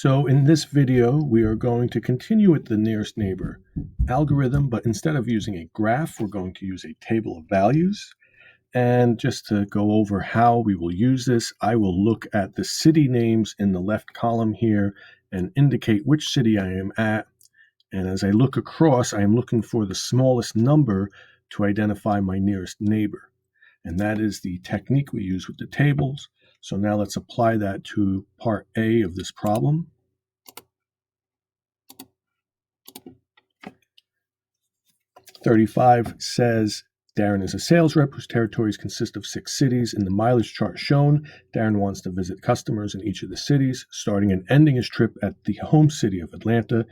So in this video, we are going to continue with the nearest neighbor algorithm, but instead of using a graph, we're going to use a table of values. And just to go over how we will use this, I will look at the city names in the left column here and indicate which city I am at. And as I look across, I am looking for the smallest number to identify my nearest neighbor. And that is the technique we use with the tables. So now let's apply that to part A of this problem. 35 says Darren is a sales rep whose territories consist of 6 cities. In the mileage chart shown, Darren wants to visit customers in each of the cities, starting and ending his trip at the home city of Atlanta.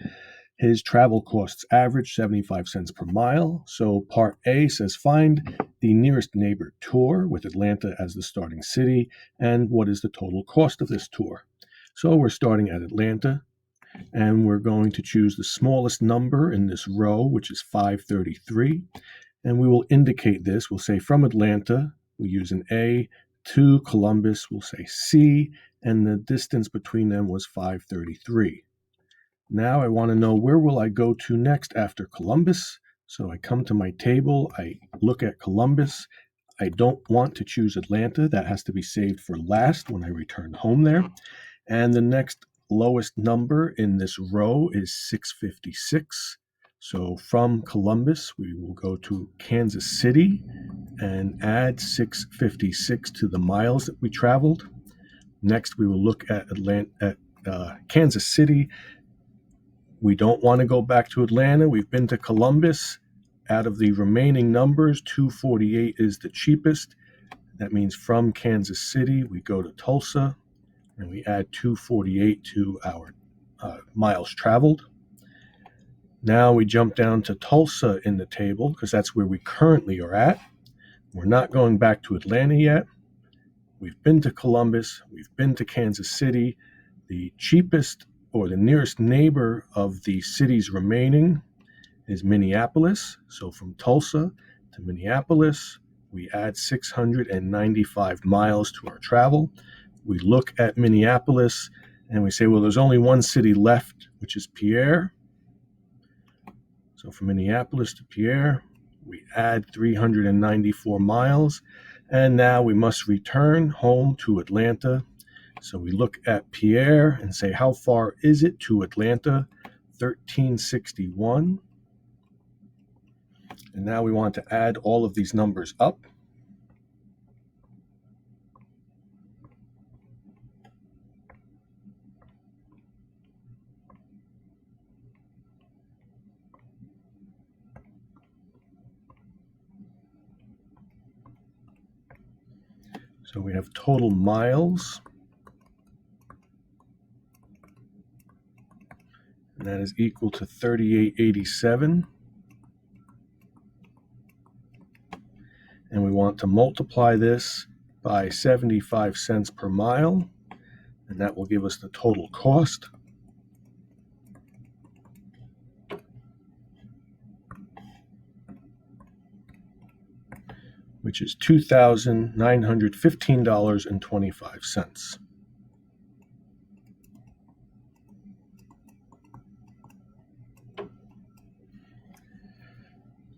His travel costs average 75 cents per mile. So part A says find the nearest neighbor tour with Atlanta as the starting city and what is the total cost of this tour. So we're starting at Atlanta and we're going to choose the smallest number in this row, which is 533. And we will indicate this. We'll say from Atlanta, we use an A, to Columbus, we'll say C, and the distance between them was 533. Now I want to know where will I go to next after Columbus. So I come to my table, I look at Columbus. I don't want to choose Atlanta. That has to be saved for last when I return home there. And the next lowest number in this row is 656. So from Columbus, we will go to Kansas City and add 656 to the miles that we traveled. Next, we will look at Kansas City. We don't want to go back to Atlanta. We've been to Columbus. Out of the remaining numbers, 248 is the cheapest. That means from Kansas City, we go to Tulsa, and we add 248 to our miles traveled. Now we jump down to Tulsa in the table because that's where we currently are at. We're not going back to Atlanta yet. We've been to Columbus. We've been to Kansas City. The cheapest or the nearest neighbor of the cities remaining is Minneapolis. So from Tulsa to Minneapolis, we add 695 miles to our travel. We look at Minneapolis and we say, well, there's only one city left, which is Pierre. So from Minneapolis to Pierre, we add 394 miles. And now we must return home to Atlanta. So we look at Pierre and say, how far is it to Atlanta? 1361. And now we want to add all of these numbers up. So we have total miles, and that is equal to 3887. And we want to multiply this by 75 cents per mile, and that will give us the total cost. Which is $2,915.25.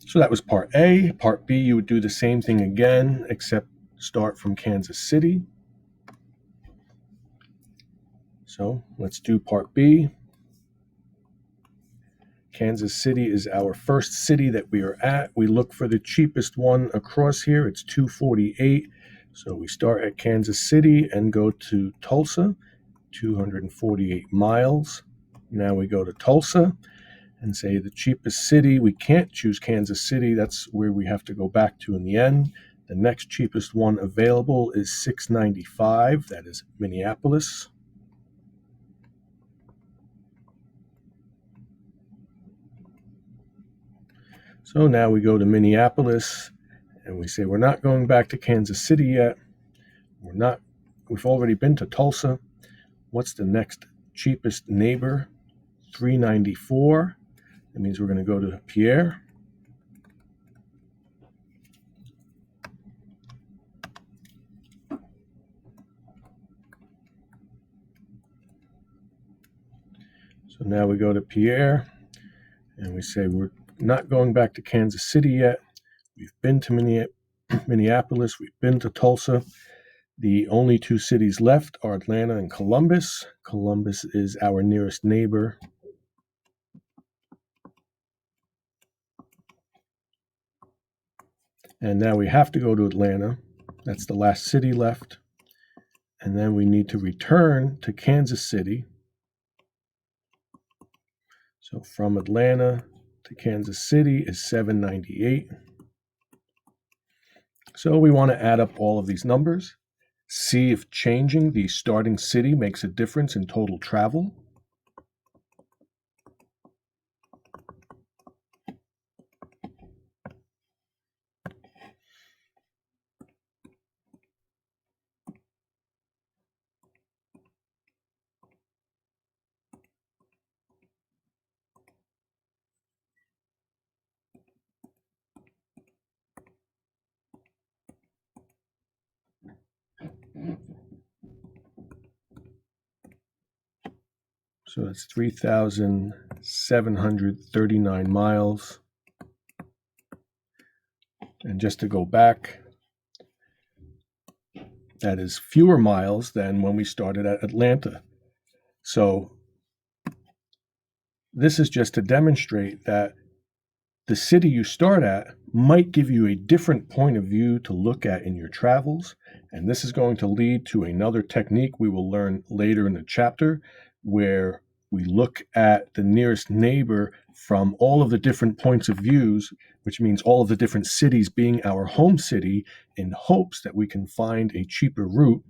So that was part A. Part B, you would do the same thing again, except start from Kansas City. So let's do part B. Kansas City is our first city that we are at. We look for the cheapest one across here. It's 248. So we start at Kansas City and go to Tulsa, 248 miles. Now we go to Tulsa and say the cheapest city. We can't choose Kansas City. That's where we have to go back to in the end. The next cheapest one available is 695. That is Minneapolis. So now we go to Minneapolis and we say we're not going back to Kansas City yet. We've already been to Tulsa. What's the next cheapest neighbor? 394. That means we're going to go to Pierre. So now we go to Pierre and we say we're not going back to Kansas City yet. We've been to Minneapolis, we've been to Tulsa. The only two cities left are Atlanta and Columbus. Columbus is our nearest neighbor. And now we have to go to Atlanta. That's the last city left. And then we need to return to Kansas City. So from Atlanta to Kansas City is 798. So we want to add up all of these numbers, see if changing the starting city makes a difference in total travel. So that's 3,739 miles. And just to go back, that is fewer miles than when we started at Atlanta. So this is just to demonstrate that the city you start at might give you a different point of view to look at in your travels. And this is going to lead to another technique we will learn later in the chapter, where we look at the nearest neighbor from all of the different points of views, which means all of the different cities being our home city, in hopes that we can find a cheaper route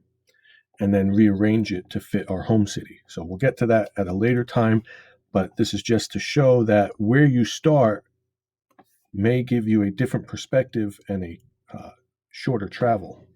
and then rearrange it to fit our home city. So we'll get to that at a later time, but this is just to show that where you start may give you a different perspective and a shorter travel.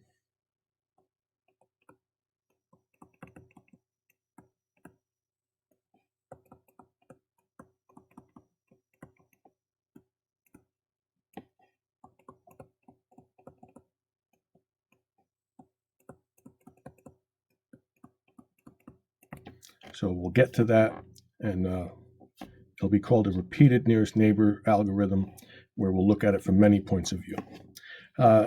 So we'll get to that, and it'll be called a repeated nearest neighbor algorithm, where we'll look at it from many points of view.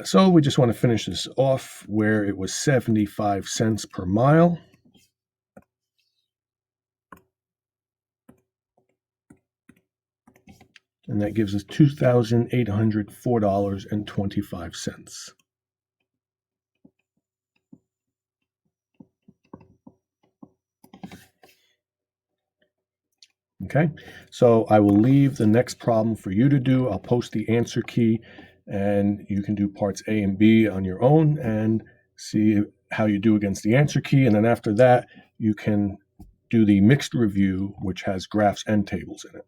So we just want to finish this off where it was 75 cents per mile. And that gives us $2,804.25. Okay, so I will leave the next problem for you to do. I'll post the answer key, and you can do parts A and B on your own and see how you do against the answer key. And then after that, you can do the mixed review, which has graphs and tables in it.